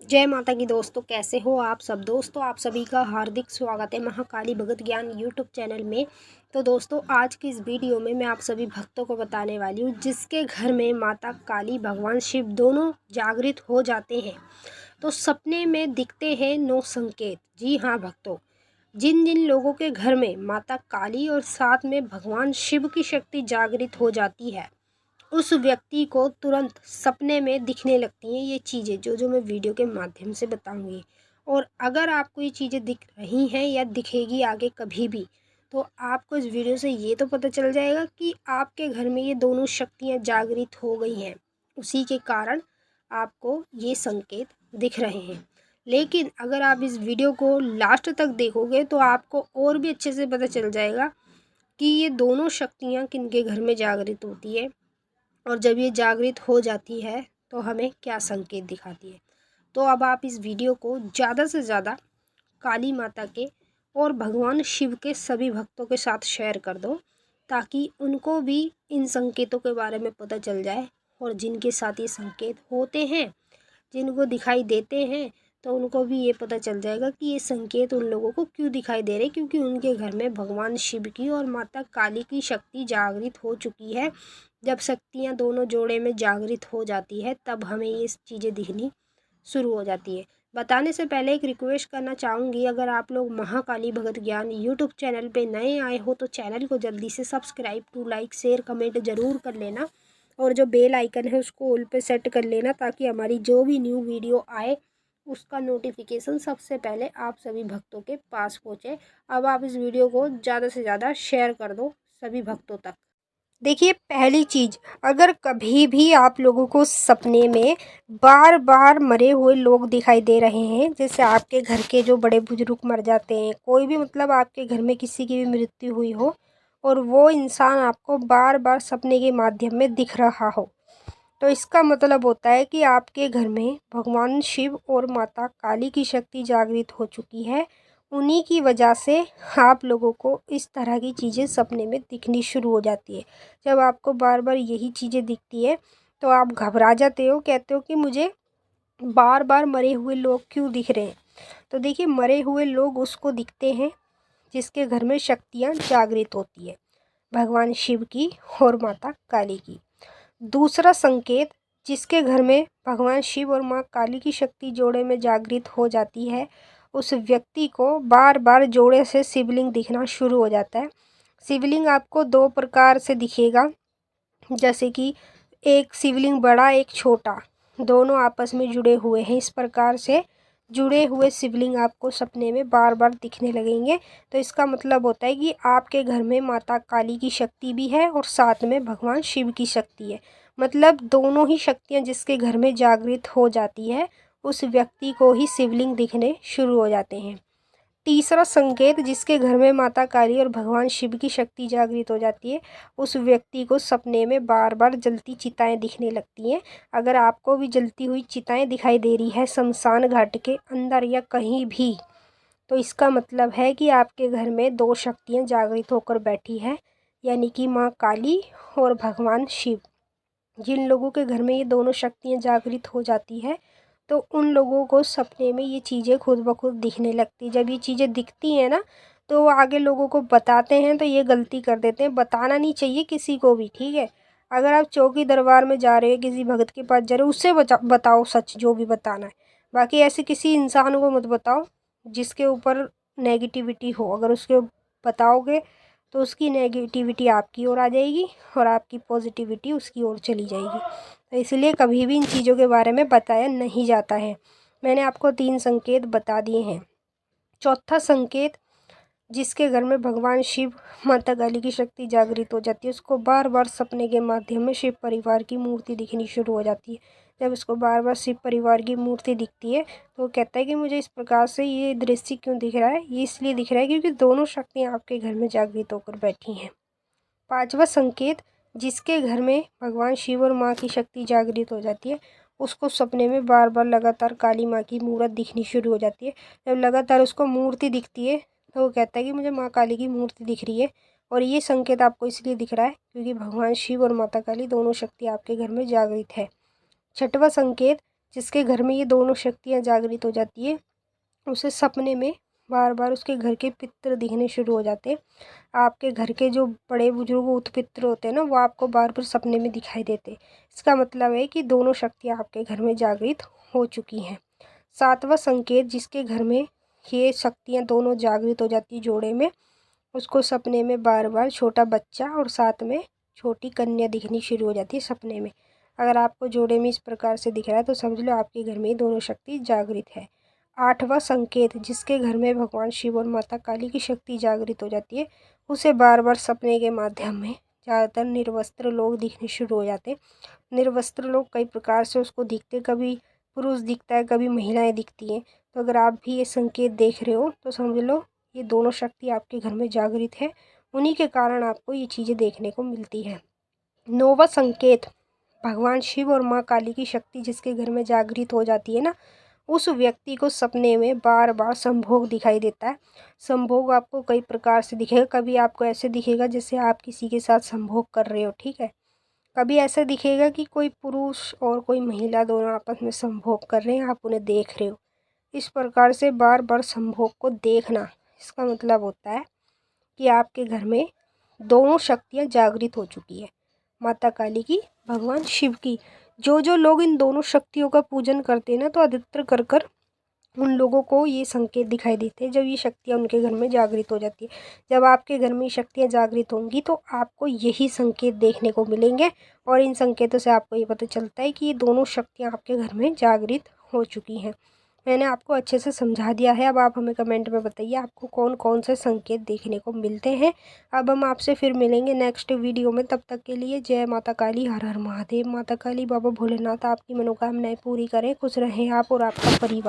जय माता की दोस्तों, कैसे हो आप सब। दोस्तों, आप सभी का हार्दिक स्वागत है महाकाली भगत ज्ञान यूट्यूब चैनल में। तो दोस्तों, आज की इस वीडियो में मैं आप सभी भक्तों को बताने वाली हूँ जिसके घर में माता काली भगवान शिव दोनों जागृत हो जाते हैं तो सपने में दिखते हैं 9 संकेत। जी हाँ भक्तों, जिन जिन लोगों के घर में माता काली और साथ में भगवान शिव की शक्ति जागृत हो जाती है उस व्यक्ति को तुरंत सपने में दिखने लगती हैं ये चीज़ें जो जो मैं वीडियो के माध्यम से बताऊंगी। और अगर आपको ये चीज़ें दिख रही हैं या दिखेगी आगे कभी भी, तो आपको इस वीडियो से ये तो पता चल जाएगा कि आपके घर में ये दोनों शक्तियाँ जागृत हो गई हैं। उसी के कारण आपको ये संकेत दिख रहे हैं। लेकिन अगर आप इस वीडियो को लास्ट तक देखोगे तो आपको और भी अच्छे से पता चल जाएगा कि ये दोनों शक्तियाँ किनके घर में जागृत होती है और जब ये जागृत हो जाती है तो हमें क्या संकेत दिखाती है। तो अब आप इस वीडियो को ज़्यादा से ज़्यादा काली माता के और भगवान शिव के सभी भक्तों के साथ शेयर कर दो ताकि उनको भी इन संकेतों के बारे में पता चल जाए। और जिनके साथ ये संकेत होते हैं, जिनको दिखाई देते हैं, तो उनको भी ये पता चल जाएगा कि ये संकेत उन लोगों को क्यों दिखाई दे रहे, क्योंकि उनके घर में भगवान शिव की और माता काली की शक्ति जागृत हो चुकी है। जब शक्तियाँ दोनों जोड़े में जागृत हो जाती है तब हमें ये चीज़ें दिखनी शुरू हो जाती है। बताने से पहले एक रिक्वेस्ट करना चाहूँगी, अगर आप लोग महाकाली भगत ज्ञान यूट्यूब चैनल पे नए आए हो तो चैनल को जल्दी से subscribe to like share comment ज़रूर कर लेना और जो बेल आइकन है उसको ऑल पे सेट कर लेना ताकि हमारी जो भी न्यू वीडियो आए उसका नोटिफिकेशन सबसे पहले आप सभी भक्तों के पास पहुँचे। अब आप इस वीडियो को ज़्यादा से ज़्यादा शेयर कर दो सभी भक्तों तक। देखिए, पहली चीज़, अगर कभी भी आप लोगों को सपने में बार बार मरे हुए लोग दिखाई दे रहे हैं, जैसे आपके घर के जो बड़े बुजुर्ग मर जाते हैं, कोई भी मतलब आपके घर में किसी की भी मृत्यु हुई हो और वो इंसान आपको बार बार सपने के माध्यम में दिख रहा हो, तो इसका मतलब होता है कि आपके घर में भगवान शिव और माता काली की शक्ति जागृत हो चुकी है। उन्हीं की वजह से आप लोगों को इस तरह की चीज़ें सपने में दिखनी शुरू हो जाती है। जब आपको बार बार यही चीज़ें दिखती है तो आप घबरा जाते हो, कहते हो कि मुझे बार बार मरे हुए लोग क्यों दिख रहे हैं। तो देखिए, मरे हुए लोग उसको दिखते हैं जिसके घर में शक्तियाँ जागृत होती है, भगवान शिव की और माता काली की। दूसरा संकेत, जिसके घर में भगवान शिव और माँ काली की शक्ति जोड़े में जागृत हो जाती है उस व्यक्ति को बार बार जोड़े से शिवलिंग दिखना शुरू हो जाता है। शिवलिंग आपको दो प्रकार से दिखेगा, जैसे कि एक शिवलिंग बड़ा एक छोटा, दोनों आपस में जुड़े हुए हैं। इस प्रकार से जुड़े हुए शिवलिंग आपको सपने में बार बार दिखने लगेंगे। तो इसका मतलब होता है कि आपके घर में माता काली की शक्ति भी है और साथ में भगवान शिव की शक्ति है। मतलब दोनों ही शक्तियाँ जिसके घर में जागृत हो जाती है उस व्यक्ति को ही शिवलिंग दिखने शुरू हो जाते हैं। तीसरा संकेत, जिसके घर में माता काली और भगवान शिव की शक्ति जागृत हो जाती है उस व्यक्ति को सपने में बार बार जलती चिताएं दिखने लगती हैं। अगर आपको भी जलती हुई चिताएं दिखाई दे रही है शमशान घाट के अंदर या कहीं भी, तो इसका मतलब है कि आपके घर में दो शक्तियां जागृत होकर बैठी है, यानी कि माँ काली और भगवान शिव। जिन लोगों के घर में ये दोनों शक्तियाँ जागृत हो जाती है तो उन लोगों को सपने में ये चीज़ें खुद ब खुद दिखने लगती। जब ये चीज़ें दिखती हैं ना तो वो आगे लोगों को बताते हैं, तो ये गलती कर देते हैं। बताना नहीं चाहिए किसी को भी, ठीक है। अगर आप चौकी दरबार में जा रहे हो, किसी भगत के पास जा रहे हो, उससे बताओ सच जो भी बताना है। बाकी ऐसे किसी इंसान को मत बताओ जिसके ऊपर नेगेटिविटी हो। अगर उसके बताओगे तो उसकी नेगेटिविटी आपकी ओर आ जाएगी और आपकी पॉजिटिविटी उसकी ओर चली जाएगी। तो इसलिए कभी भी इन चीज़ों के बारे में बताया नहीं जाता है। मैंने आपको 3 संकेत बता दिए हैं। चौथा संकेत, जिसके घर में भगवान शिव माता काली की शक्ति जागृत हो जाती है उसको बार बार सपने के माध्यम में शिव परिवार की मूर्ति दिखनी शुरू हो जाती है। जब उसको बार बार शिव परिवार की मूर्ति दिखती है तो वो कहता है कि मुझे इस प्रकार से ये दृश्य क्यों दिख रहा है। ये इसलिए दिख रहा है क्योंकि दोनों शक्तियाँ आपके घर में जागृत होकर बैठी हैं। पांचवा संकेत, जिसके घर में भगवान शिव और माँ की शक्ति जागृत हो जाती है उसको सपने में बार बार लगातार काली माँ की मूर्त दिखनी शुरू हो जाती है। जब लगातार उसको मूर्ति दिखती है तो वो कहता है कि मुझे माँ काली की मूर्ति दिख रही है। और ये संकेत आपको इसलिए दिख रहा है क्योंकि भगवान शिव और माता काली दोनों शक्ति आपके घर में जागृत है। छठवां संकेत, जिसके घर में ये दोनों शक्तियाँ जागृत हो जाती है, उसे सपने में बार बार उसके घर के पितृ दिखने शुरू हो जाते हैं। आपके घर के जो बड़े बुजुर्ग उत्पित्र होते हैं ना, वो आपको बार बार सपने में दिखाई देते। इसका मतलब है कि दोनों शक्तियाँ आपके घर में जागृत हो चुकी हैं। सातवां संकेत, जिसके घर में ये शक्तियाँ दोनों जागृत हो जाती जोड़े में, उसको सपने में बार बार छोटा बच्चा और साथ में छोटी कन्या दिखनी शुरू हो जाती है सपने में। अगर आपको जोड़े में इस प्रकार से दिख रहा है तो समझ लो आपके घर में ये दोनों शक्ति जागृत है। आठवां संकेत, जिसके घर में भगवान शिव और माता काली की शक्ति जागृत हो जाती है, उसे बार बार सपने के माध्यम में ज़्यादातर निर्वस्त्र लोग दिखने शुरू हो जाते हैं। निर्वस्त्र लोग कई प्रकार से उसको दिखते, कभी पुरुष दिखता है, कभी महिलाएं दिखती हैं। तो अगर आप भी ये संकेत देख रहे हो तो समझ लो ये दोनों शक्ति आपके घर में जागृत है, उन्हीं के कारण आपको ये चीज़ें देखने को मिलती है। नौवां संकेत, भगवान शिव और माँ काली की शक्ति जिसके घर में जागृत हो जाती है ना, उस व्यक्ति को सपने में बार बार संभोग दिखाई देता है। संभोग आपको कई प्रकार से दिखेगा। कभी आपको ऐसे दिखेगा जैसे आप किसी के साथ संभोग कर रहे हो, ठीक है। कभी ऐसा दिखेगा कि कोई पुरुष और कोई महिला दोनों आपस में संभोग कर रहे हैं, आप उन्हें देख रहे हो। इस प्रकार से बार बार संभोग को देखना, इसका मतलब होता है कि आपके घर में दोनों शक्तियाँ जागृत हो चुकी है, माता काली की, भगवान शिव की। जो लोग इन दोनों शक्तियों का पूजन करते हैं ना, तो अधिकतर कर कर उन लोगों को ये संकेत दिखाई देते हैं जब ये शक्तियाँ उनके घर में जागृत हो जाती है। जब आपके घर में शक्तियाँ जागृत होंगी तो आपको यही संकेत देखने को मिलेंगे, और इन संकेतों से आपको ये पता चलता है कि ये दोनों शक्तियाँ आपके घर में जागृत हो चुकी हैं। मैंने आपको अच्छे से समझा दिया है। अब आप हमें कमेंट में बताइए आपको कौन कौन से संकेत देखने को मिलते हैं। अब हम आपसे फिर मिलेंगे नेक्स्ट वीडियो में। तब तक के लिए जय माता काली, हर हर महादेव। माता काली, बाबा भोलेनाथ आपकी मनोकामनाएं पूरी करें। खुश रहें आप और आपका परिवार।